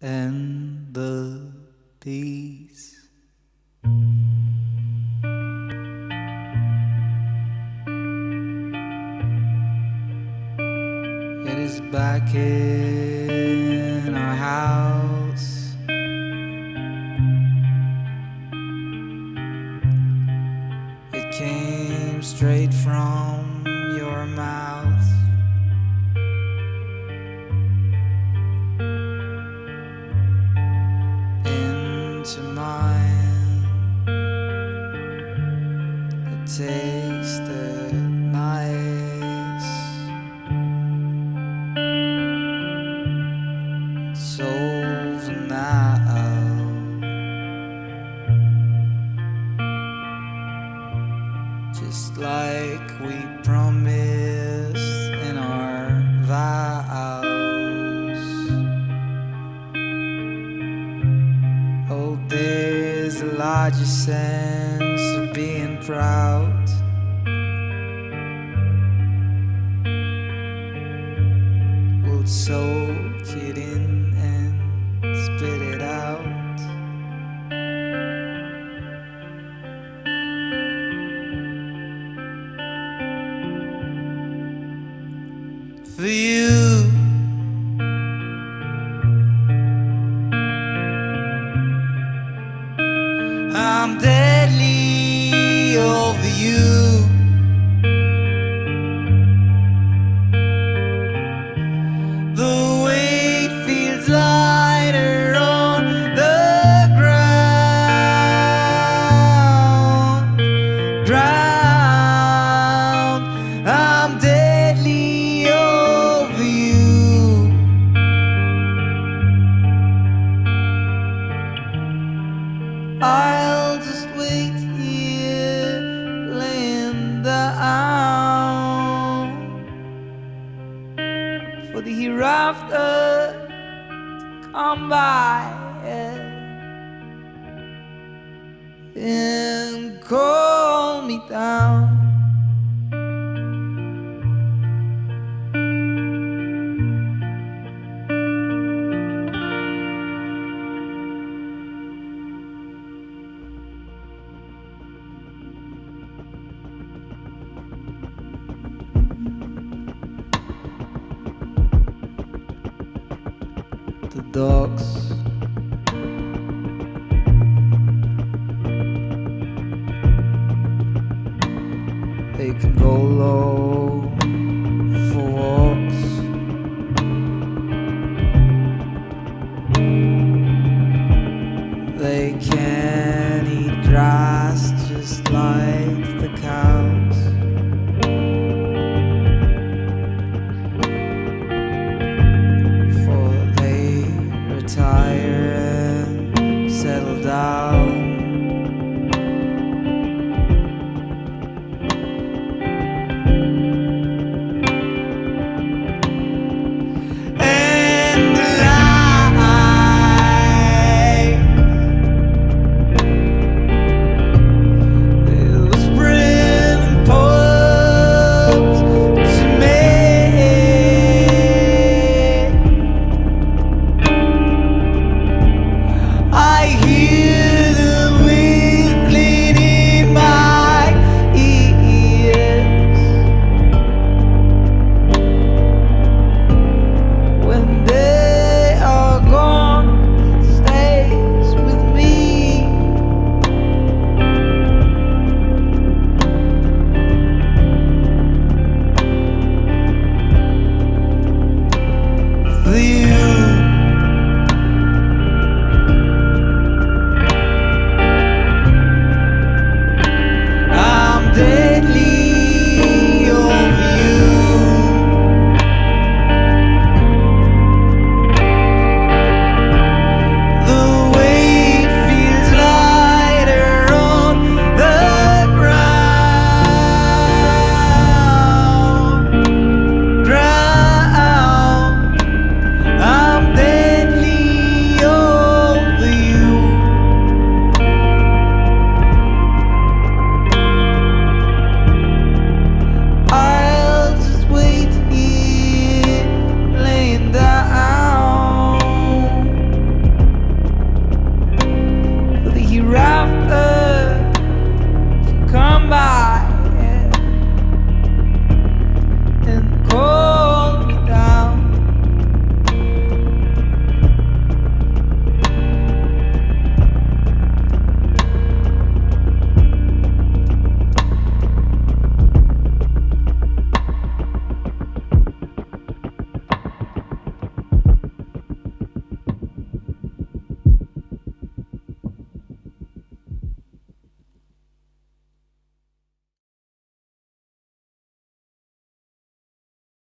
and the peace. It is back in our house. It came straight from your mouth. Into mine. It tasted nice. It's over now. Just like we promised in our vows. Oh, there's a larger sense of being proud. We'll soak it in and spit it out. For you, I'm deadly over you. The weight feels lighter on the ground. I'm deadly over you. I'll just wait here, laying down for the hereafter to come by and call me down. The dogs, they can go low for walks. They can eat grass just like the cows. For they retire